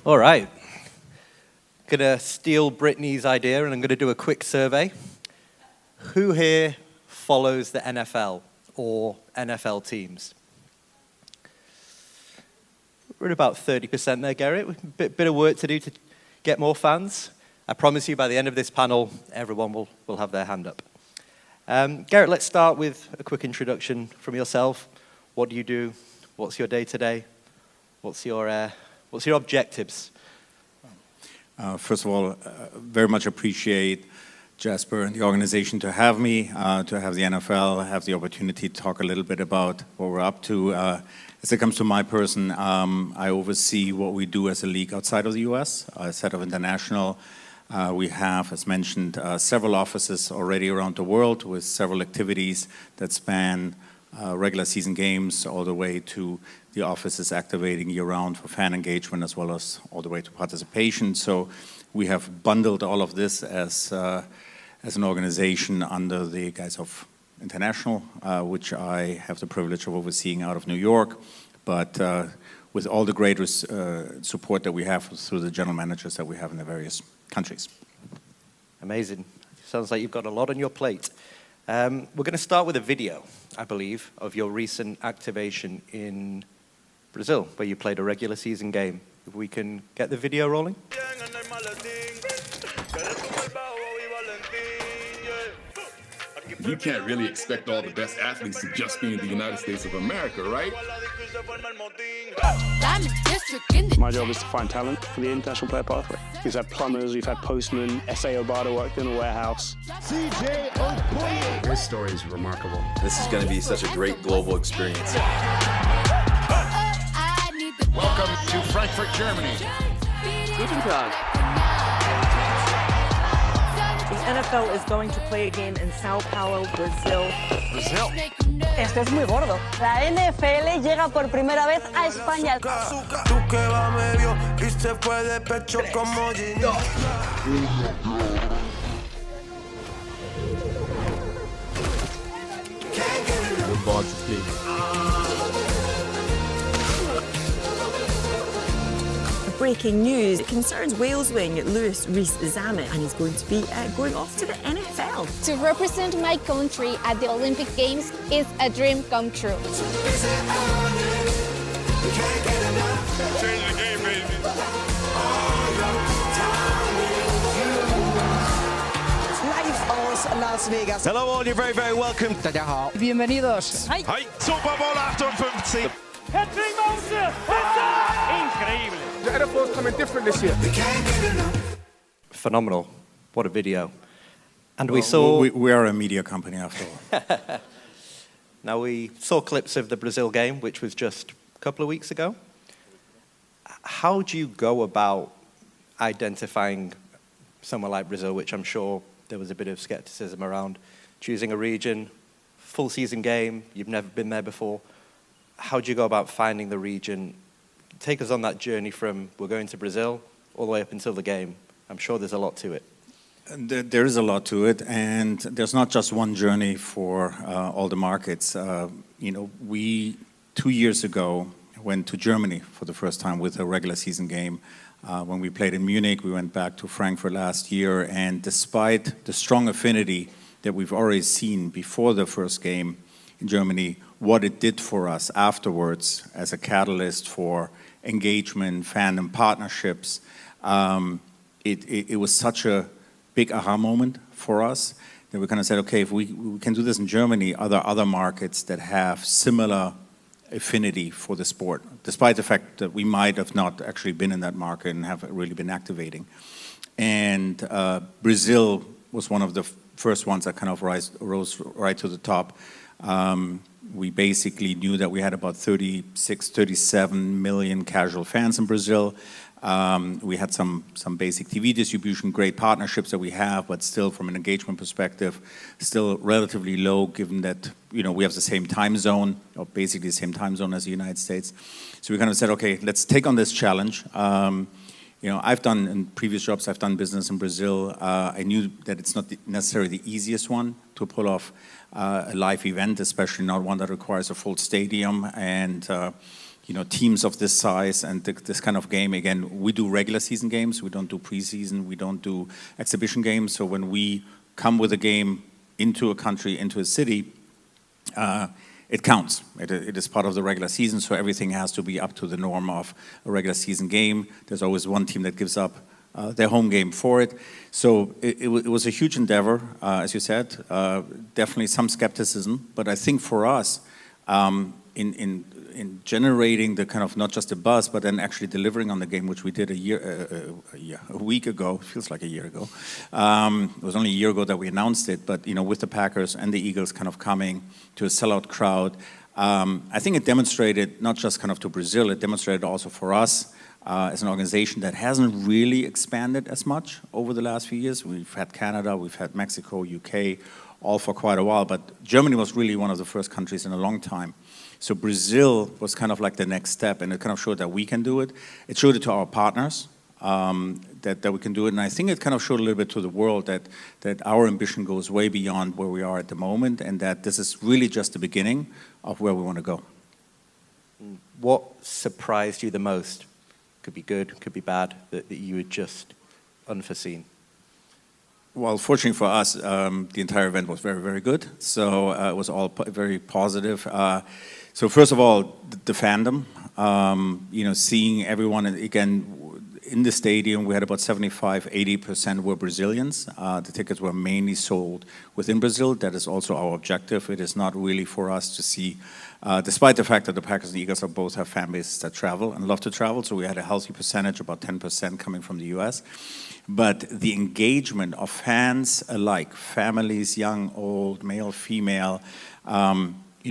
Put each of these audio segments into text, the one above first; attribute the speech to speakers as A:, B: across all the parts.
A: All right. Gonna steal Brittany's idea and I'm gonna do a quick survey. Who here follows the NFL or NFL teams? We're at about 30% there, Gerrit. Bit of work to do to get more fans. I promise you by the end of this panel, everyone will have their hand up. Gerrit, let's start with a quick introduction from yourself. What do you do? What's your day-to-day? What's your objectives?
B: First of all, very much appreciate Jasper and the organization to have me, to have the NFL, have the opportunity to talk a little bit about what we're up to. As it comes to my person, I oversee what we do as a league outside of the US, a set of international. We have, as mentioned, several offices already around the world with several activities that span regular season games all the way to the offices activating year-round for fan engagement as well as all the way to participation. So we have bundled all of this as an organization under the guise of International, which I have the privilege of overseeing out of New York, but with all the great support that we have through the general managers that we have in the various countries.
A: Amazing. Sounds like you've got a lot on your plate. We're going to start with a video, I believe, of your recent activation in Brazil, where you played a regular season game. If we can get the video rolling.
C: You can't really expect all the best athletes to just be in the United States of America, right?
D: My job is to find talent for the international player pathway. We've had plumbers, we've had postmen, S.A. Obada worked in a warehouse.
E: His story is remarkable.
F: This is going to be such a great global experience.
C: Welcome to Frankfurt, Germany.
G: Guten Tag. The NFL is going to play a game in Sao Paulo, Brazil.
C: Brazil.
G: Esto es muy gordo.
H: La NFL llega por primera vez a España.
I: Breaking news, it concerns Wales wing Lewis Rees-Zammit, and he's going to be going off to the NFL.
J: To represent my country at the Olympic Games is a dream come true.
C: Change the game, baby.
K: Las Vegas.
L: Hello all, you're very, very welcome.
K: 大家好
H: Bienvenidos.
C: Hi. Super Bowl 58.
M: Patrick Mahomes, incredible.
E: The NFL is coming different this year.
A: Phenomenal. What a video. And
B: we are a media company after all.
A: Now we saw clips of the Brazil game, which was just a couple of weeks ago. How do you go about identifying somewhere like Brazil, which I'm sure there was a bit of skepticism around, choosing a region, full season game, you've never been there before. How do you go about finding the region? Take us on that journey from we're going to Brazil all the way up until the game. I'm sure there's a lot to it.
B: There is a lot to it, and there's not just one journey for all the markets. We 2 years ago went to Germany for the first time with a regular season game. When we played in Munich, we went back to Frankfurt last year, and despite the strong affinity that we've already seen before the first game in Germany, what it did for us afterwards as a catalyst for engagement, fandom partnerships, it was such a big aha moment for us that we kind of said, okay, if we can do this in Germany, are there other markets that have similar affinity for the sport, despite the fact that we might have not actually been in that market and have really been activating. And Brazil was one of the first ones that kind of rose right to the top. We basically knew that we had about 36, 37 million casual fans in Brazil. We had some basic TV distribution, great partnerships that we have, but still from an engagement perspective, still relatively low given that, we have the same time zone, or basically the same time zone as the United States. So we kind of said, okay, let's take on this challenge. I've done, in previous jobs, I've done business in Brazil. I knew that it's not necessarily the easiest one to pull off a live event, especially not one that requires a full stadium. And teams of this size and this kind of game. Again, we do regular season games. We don't do preseason. We don't do exhibition games. So when we come with a game into a country, into a city, it counts. It is part of the regular season, so everything has to be up to the norm of a regular season game. There's always one team that gives up their home game for it. So it was a huge endeavor, as you said. Definitely some skepticism, but I think for us, in generating the kind of not just a buzz, but then actually delivering on the game, which we did a week ago. It feels like a year ago. It was only a year ago that we announced it, but with the Packers and the Eagles kind of coming to a sellout crowd, I think it demonstrated not just kind of to Brazil, it demonstrated also for us as an organization that hasn't really expanded as much over the last few years. We've had Canada, we've had Mexico, UK, all for quite a while, but Germany was really one of the first countries in a long time. So Brazil was kind of like the next step, and it kind of showed that we can do it. It showed it to our partners that we can do it, and I think it kind of showed a little bit to the world that our ambition goes way beyond where we are at the moment, and that this is really just the beginning of where we want to go.
A: What surprised you the most? Could be good, could be bad, that you had just unforeseen?
B: Well, fortunately for us, the entire event was very, very good. So it was all very positive. So first of all, the fandom, seeing everyone, again, in the stadium, we had about 75–80% were Brazilians. The tickets were mainly sold within Brazil. That is also our objective. It is not really for us to see, despite the fact that the Packers and Eagles both have fan bases that travel and love to travel, so we had a healthy percentage, about 10% coming from the US. But the engagement of fans alike, families, young, old, male, female,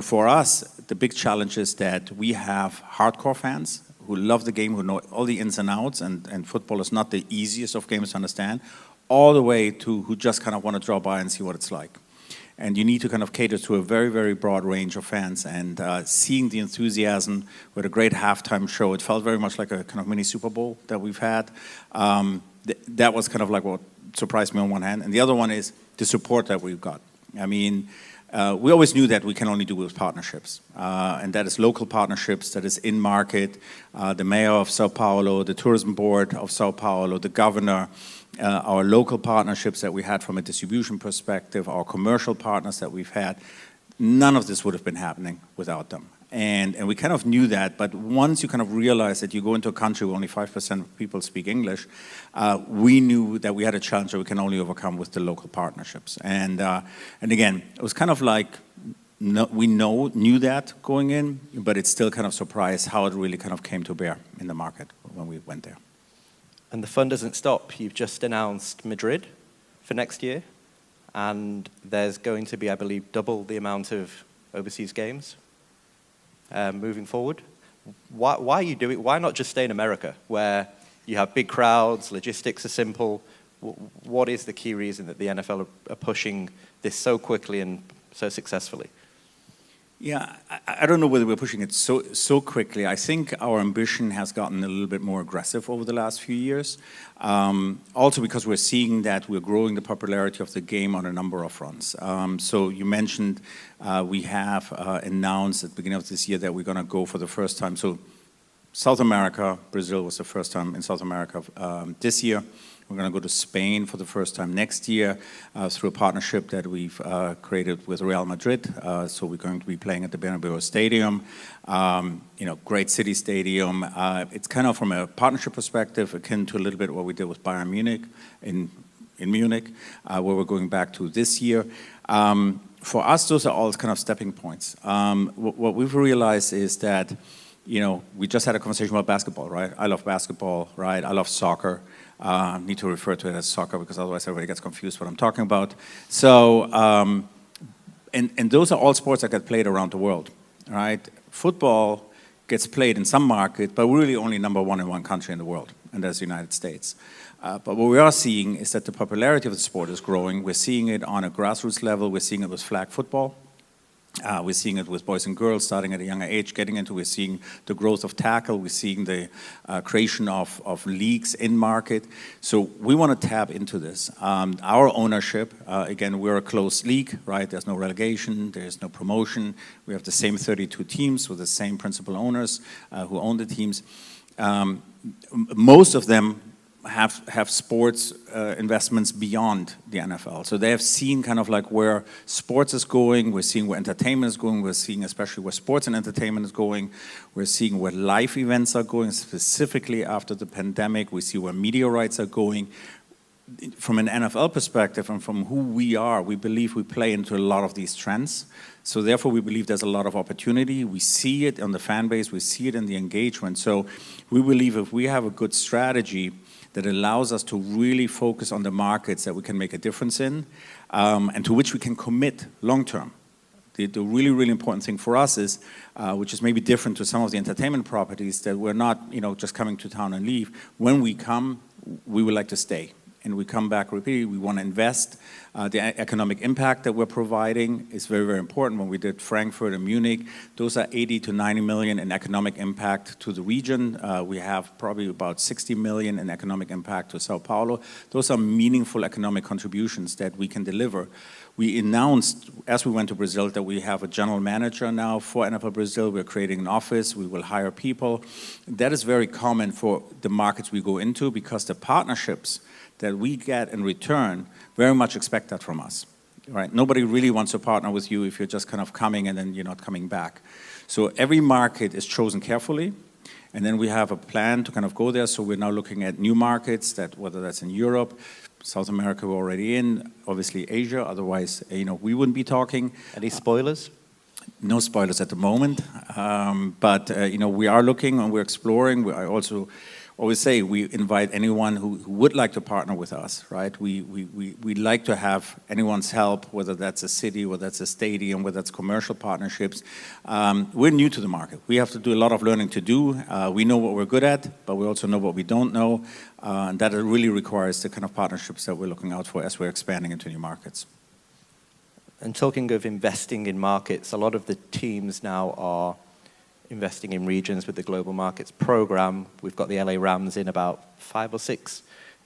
B: for us, the big challenge is that we have hardcore fans who love the game, who know all the ins and outs, and football is not the easiest of games to understand, all the way to who just kind of want to drop by and see what it's like. And you need to kind of cater to a very, very broad range of fans. And seeing the enthusiasm with a great halftime show, it felt very much like a kind of mini Super Bowl that we've had. That was kind of like what surprised me on one hand. And the other one is the support that we've got. I mean, we always knew that we can only do with partnerships. And that is local partnerships, that is in market, the mayor of Sao Paulo, the tourism board of Sao Paulo, the governor, our local partnerships that we had from a distribution perspective, our commercial partners that we've had. None of this would have been happening without them. And we kind of knew that, but once you kind of realize that you go into a country where only 5% of people speak English, we knew that we had a challenge that we can only overcome with the local partnerships. And again, it was kind of like, we knew that going in, but it's still kind of surprised how it really kind of came to bear in the market when we went there.
A: And the fun doesn't stop. You've just announced Madrid for next year, and there's going to be, I believe, double the amount of overseas games moving forward. Why you do it? Why not just stay in America, where you have big crowds, logistics are simple? What is the key reason that the NFL are pushing this so quickly and so successfully?
B: Yeah, I don't know whether we're pushing it so quickly. I think our ambition has gotten a little bit more aggressive over the last few years. Also because we're seeing that we're growing the popularity of the game on a number of fronts. So you mentioned we have announced at the beginning of this year that we're going to go for the first time. So South America, Brazil was the first time in South America this year. We're going to go to Spain for the first time next year through a partnership that we've created with Real Madrid. So we're going to be playing at the Bernabeu Stadium, great city stadium. It's kind of from a partnership perspective akin to a little bit what we did with Bayern Munich in Munich, where we're going back to this year. For us, those are all kind of stepping points. What we've realized is that, we just had a conversation about basketball, right? I love basketball, right? I love soccer. Need to refer to it as soccer because otherwise everybody gets confused what I'm talking about. So, and those are all sports that get played around the world, right? Football gets played in some market, but we're really only number one in one country in the world, and that's the United States. But what we are seeing is that the popularity of the sport is growing. We're seeing it on a grassroots level. We're seeing it with flag football. We're seeing it with boys and girls starting at a younger age, getting into. We're seeing the growth of tackle. We're seeing the creation of leagues in market. So we want to tap into this. Our ownership, again, we're a closed league, right? There's no relegation. There's no promotion. We have the same 32 teams with the same principal owners who own the teams. Most of them have sports investments beyond the NFL. So they have seen kind of like where sports is going, we're seeing where entertainment is going, we're seeing especially where sports and entertainment is going, we're seeing where live events are going, specifically after the pandemic, we see where media rights are going. From an NFL perspective and from who we are, we believe we play into a lot of these trends. So therefore we believe there's a lot of opportunity. We see it on the fan base, we see it in the engagement. So we believe if we have a good strategy that allows us to really focus on the markets that we can make a difference in, and to which we can commit long term. The really, really important thing for us is, which is maybe different to some of the entertainment properties, that we're not, just coming to town and leave. When we come, we would like to stay. And we come back repeatedly, we want to invest. The economic impact that we're providing is very, very important. When we did Frankfurt and Munich, those are 80 to 90 million in economic impact to the region. We have probably about 60 million in economic impact to Sao Paulo. Those are meaningful economic contributions that we can deliver. We announced, as we went to Brazil, that we have a general manager now for NFL Brazil. We're creating an office. We will hire people. That is very common for the markets we go into, because the partnerships that we get in return very much expect that from us, right? Nobody really wants to partner with you if you're just kind of coming and then you're not coming back. So every market is chosen carefully, and then we have a plan to kind of go there. So we're now looking at new markets, that whether that's in Europe, South America we're already in, obviously Asia, otherwise, we wouldn't be talking.
A: Any spoilers?
B: No spoilers at the moment, but we are looking and we're exploring. I also always say we invite anyone who would like to partner with us, right? We like to have anyone's help, whether that's a city, whether that's a stadium, whether that's commercial partnerships. We're new to the market. We have to do a lot of learning to do. We know what we're good at, but we also know what we don't know. And that really requires the kind of partnerships that we're looking out for as we're expanding into new markets.
A: And talking of investing in markets, a lot of the teams now are investing in regions with the Global Markets Program. We've got the LA Rams in about 5 or 6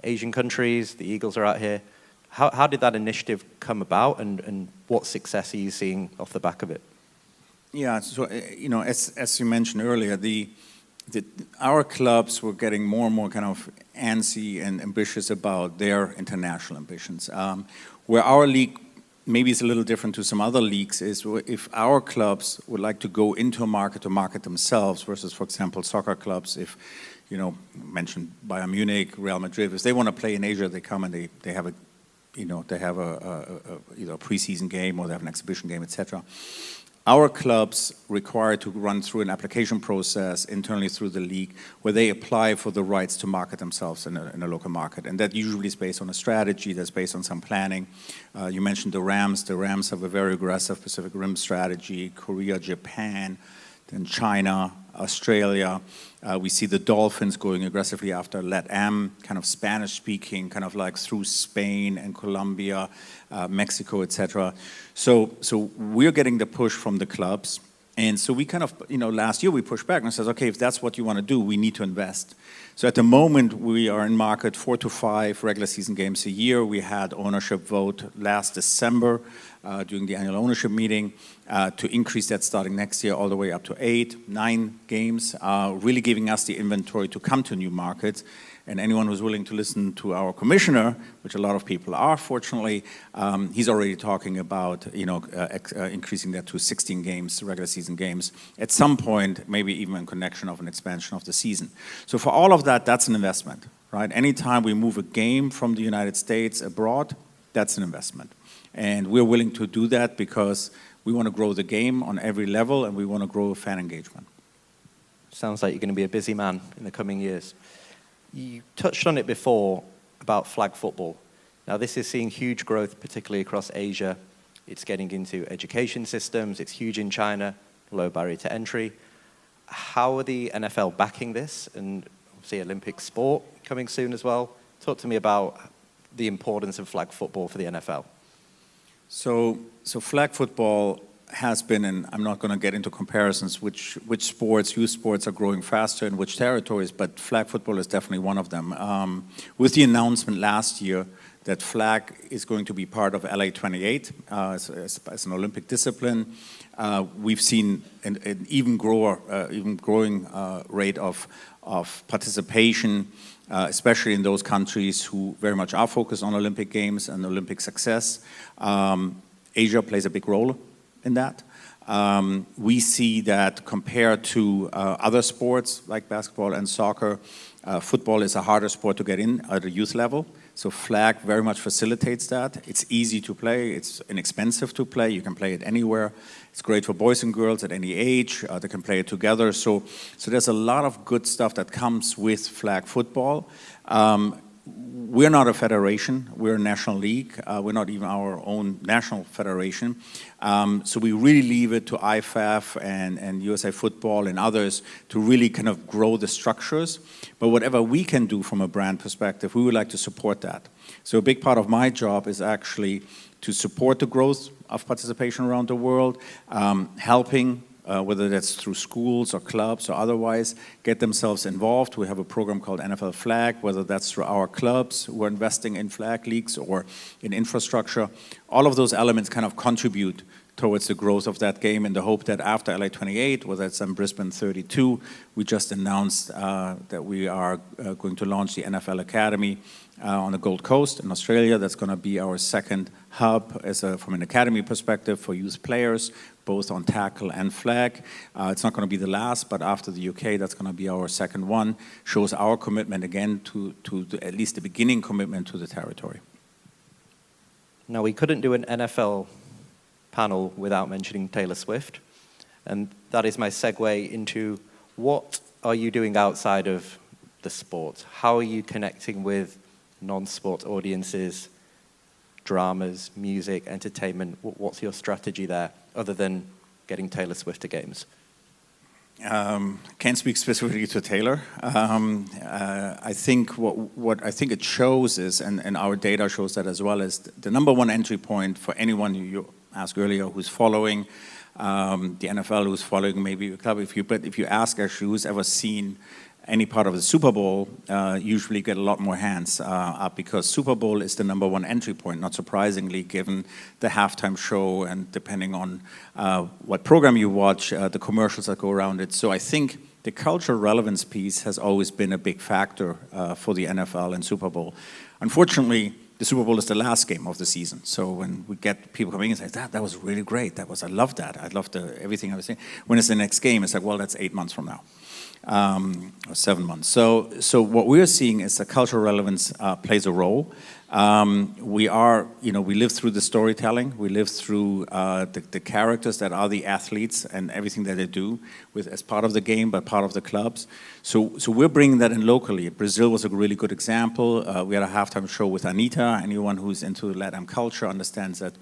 A: Asian countries. The Eagles are out here. How did that initiative come about, and what success are you seeing off the back of it?
B: Yeah, so, as you mentioned earlier, our clubs were getting more and more kind of antsy and ambitious about their international ambitions. Where our league maybe it's a little different to some other leagues, is if our clubs would like to go into a market to market themselves versus, for example, soccer clubs, if, mentioned Bayern Munich, Real Madrid, if they want to play in Asia, they come and they have a either a preseason game or they have an exhibition game, etc. Our clubs require to run through an application process internally through the league where they apply for the rights to market themselves in a local market. And that usually is based on a strategy, that's based on some planning. You mentioned the Rams. The Rams have a very aggressive Pacific Rim strategy, Korea, Japan, then China, Australia. We see the Dolphins going aggressively after LATAM, kind of Spanish-speaking, kind of like through Spain and Colombia, Mexico, etc. So we're getting the push from the clubs. And so we kind of, last year we pushed back and said, okay, if that's what you want to do, we need to invest. So at the moment, we are in market 4 to 5 regular season games a year. We had ownership vote last December during the annual ownership meeting to increase that starting next year all the way up to 8, 9 games, really giving us the inventory to come to new markets. And anyone who's willing to listen to our commissioner, which a lot of people are, fortunately, he's already talking about, increasing that to 16 games, regular season games, at some point, maybe even in connection of an expansion of the season. So for all of that, that's an investment, right? Anytime we move a game from the United States abroad, that's an investment. And we're willing to do that because we want to grow the game on every level and we want to grow fan engagement.
A: Sounds like you're going to be a busy man in the coming years. You touched on it before about flag football. Now this is seeing huge growth, particularly across Asia. It's getting into education systems. It's huge in China, low barrier to entry. How are the NFL backing this? And obviously Olympic sport coming soon as well. Talk to me about the importance of flag football for the NFL.
B: So flag football has been, and I'm not going to get into comparisons, which sports, youth sports are growing faster in which territories, but flag football is definitely one of them. With the announcement last year that flag is going to be part of LA28 as an Olympic discipline, we've seen an even growing rate of participation, especially in those countries who very much are focused on Olympic Games and Olympic success. Asia plays a big role in that. We see that compared to other sports like basketball and soccer, football is a harder sport to get in at a youth level. So flag very much facilitates that. It's easy to play, it's inexpensive to play, you can play it anywhere. It's great for boys and girls at any age, they can play it together. So there's a lot of good stuff that comes with flag football. We're not a federation, we're a national league. We're not even our own national federation. So we really leave it to IFAF and USA Football and others to really kind of grow the structures. But whatever we can do from a brand perspective, we would like to support that. So a big part of my job is actually to support the growth of participation around the world, helping whether that's through schools or clubs or otherwise, get themselves involved. We have a program called NFL Flag, whether that's through our clubs who are investing in flag leagues or in infrastructure. All of those elements kind of contribute towards the growth of that game in the hope that after LA28, whether it's in Brisbane 32, we just announced that we are going to launch the NFL Academy on the Gold Coast in Australia. That's going to be our second hub from an academy perspective for youth players, both on tackle and flag. It's not going to be the last, but after the UK, that's going to be our second one. Shows our commitment again to at least the beginning commitment to the territory.
A: Now, we couldn't do an NFL panel without mentioning Taylor Swift, and that is my segue into what are you doing outside of the sport? How are you connecting with non-sport audiences, dramas, music, entertainment? What's your strategy there, other than getting Taylor Swift to games?
B: Can't speak specifically to Taylor. I think what I think it shows is, and our data shows that as well, is the number one entry point for anyone you asked earlier who's following the NFL, who's following maybe a club. But if you ask actually who's ever seen any part of the Super Bowl, usually get a lot more hands up, because Super Bowl is the number one entry point, not surprisingly, given the halftime show and depending on what program you watch, the commercials that go around it. So I think the cultural relevance piece has always been a big factor for the NFL and Super Bowl. Unfortunately, the Super Bowl is the last game of the season. So when we get people coming in and say, that was really great, I loved that, I loved everything I was saying. When it's the next game, it's like, well, that's 8 months from now. Or 7 months. So what we're seeing is the cultural relevance plays a role. We live through the storytelling. We live through the characters that are the athletes and everything that they do as part of the game, but part of the clubs. So we're bringing that in locally. Brazil was a really good example. We had a halftime show with Anitta. Anyone who's into Latin culture understands that,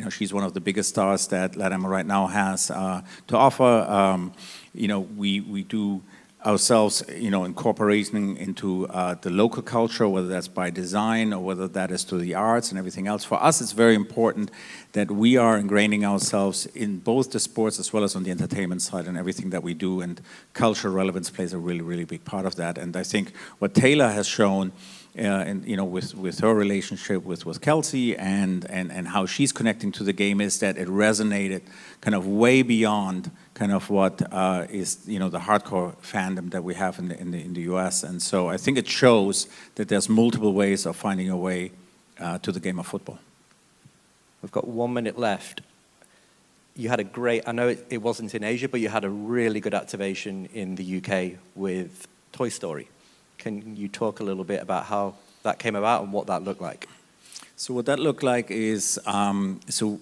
B: she's one of the biggest stars that Latin right now has to offer. We do ourselves, incorporating into the local culture, whether that's by design or whether that is through the arts and everything else. For us, it's very important that we are ingraining ourselves in both the sports as well as on the entertainment side and everything that we do, and cultural relevance plays a really, really big part of that. And I think what Taylor has shown with her relationship with Kelsey and how she's connecting to the game is that it resonated kind of way beyond kind of what is the hardcore fandom that we have in the US. And so I think it shows that there's multiple ways of finding a way to the game of football.
A: We've got 1 minute left. You had I know it wasn't in Asia, but you had a really good activation in the UK with Toy Story. Can you talk a little bit about how that came about and what that looked like?
B: So what that looked like is, through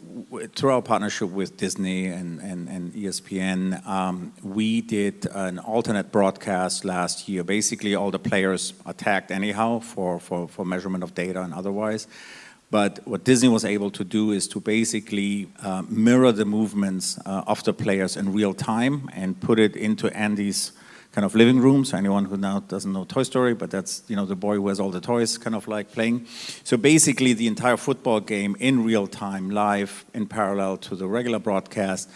B: our partnership with Disney and ESPN, we did an alternate broadcast last year. Basically, all the players are tagged anyhow for measurement of data and otherwise. But what Disney was able to do is to basically mirror the movements of the players in real time and put it into Andy's kind of living room. So anyone who now doesn't know Toy Story, but that's, you know, the boy who has all the toys kind of like playing. So basically the entire football game in real time, live, in parallel to the regular broadcast,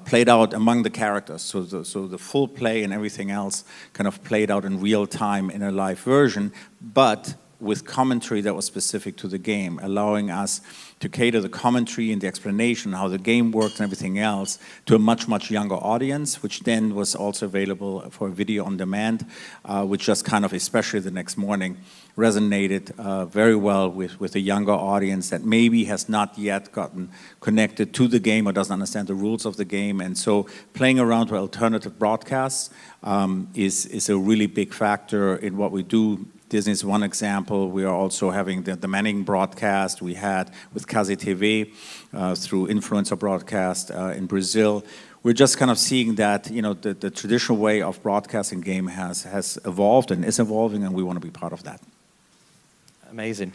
B: played out among the characters. So the full play and everything else kind of played out in real time in a live version, but with commentary that was specific to the game, allowing us to cater the commentary and the explanation, how the game worked and everything else, to a much, much younger audience, which then was also available for video on demand, which just kind of, especially the next morning, resonated very well with a younger audience that maybe has not yet gotten connected to the game or doesn't understand the rules of the game. And so playing around with alternative broadcasts is a really big factor in what we do. Disney is one example. We are also having the Manning broadcast we had with Cazé TV through influencer broadcast in Brazil. We're just kind of seeing that, you know, the traditional way of broadcasting game has evolved and is evolving, and we want to be part of that.
A: Amazing.